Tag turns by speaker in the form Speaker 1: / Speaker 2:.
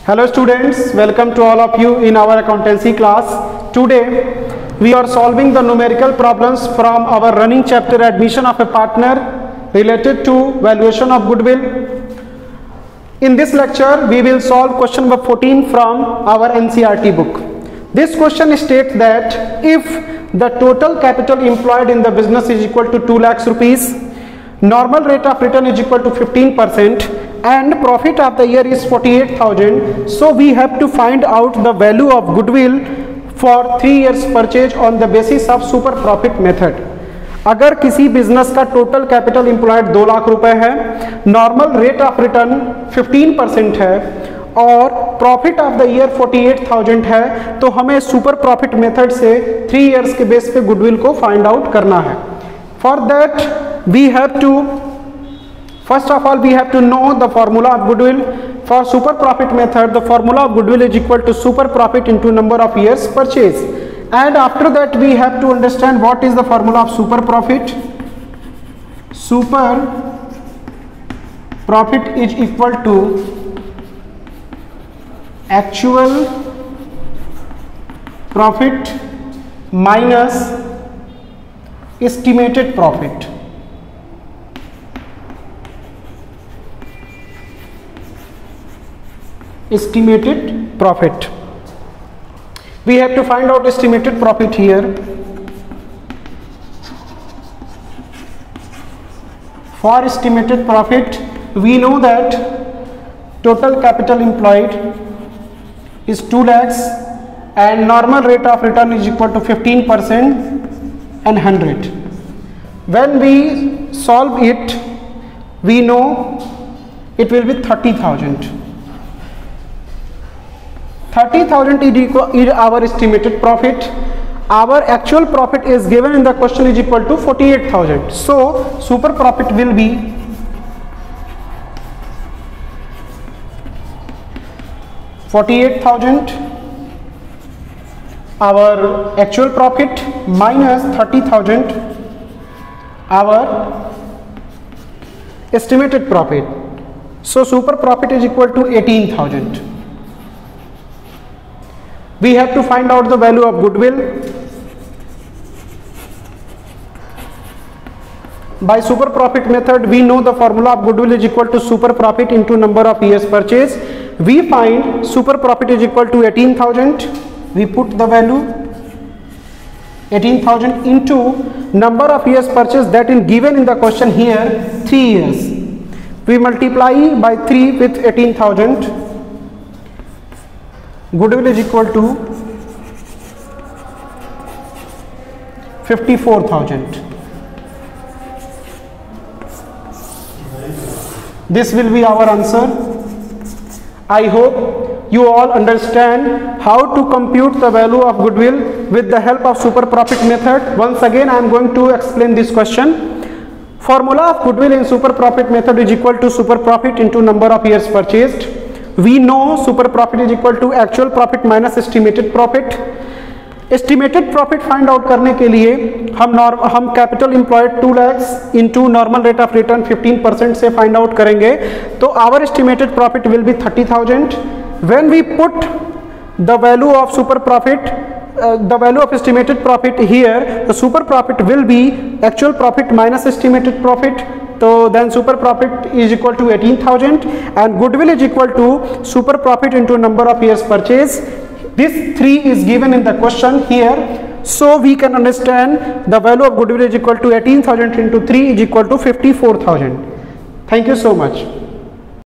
Speaker 1: Hello students, welcome to all of you in our accountancy class. Today we are solving the numerical problems from our running chapter admission of a partner related to valuation of goodwill. In this lecture we will solve question number 14 from our NCERT book. This question states that if the total capital employed in the business is equal to 2 lakhs rupees, normal rate of return is equal to 15%, and profit of the year is 48,000. So we have to find out the value of goodwill for 3 years purchase on the basis of super profit method. अगर किसी business का total capital employed 2 lakh रुपए है, normal rate of return 15% है और profit of the year 48,000 है, तो हमें सुपर प्रॉफिट मेथड से 3 इयर्स के बेस पे गुडविल को फाइंड आउट करना है. For that we have to first of all we have to know the formula of goodwill. For super profit method, the formula of goodwill is equal to super profit into number of years purchase, and after that we have to understand what is the formula of super profit. Super profit is equal to actual profit minus estimated profit. Estimated profit. We have to find out estimated profit here. For estimated profit, we know that total capital employed is 2 lakhs and normal rate of return is equal to 15% and 100. When we solve it, we know it will be 30,000. 30,000 is our estimated profit. Our actual profit is given in the question is equal to 48,000. So super profit will be $48,000. Our actual profit minus 30,000. Our estimated profit. So super profit is equal to 18,000. We have to find out the value of goodwill. By super profit method, we know the formula of goodwill is equal to super profit into number of years purchase. We find super profit is equal to 18,000. We put the value 18,000 into number of years purchase that is given in the question here, 3 years. We multiply by 3 with 18,000. Goodwill is equal to 54,000. This will be our answer. I hope you all understand how to compute the value of goodwill with the help of super profit method. Once again I am going to explain this question. Formula of goodwill in super profit method is equal to super profit into number of years purchased. We know super profit is equal to actual profit minus estimated profit. Estimated profit find out करने के लिए हम capital employed 2 lakhs into normal rate of return 15% से find out करेंगे, तो our estimated profit will be 30,000. When we put the value of super profit, the value of estimated profit here, the super profit will be actual profit minus estimated profit. So then super profit is equal to 18,000 and goodwill is equal to super profit into number of years purchase. This 3 is given in the question here, so we can understand the value of goodwill is equal to 18,000 into 3 is equal to 54,000. Thank you so much.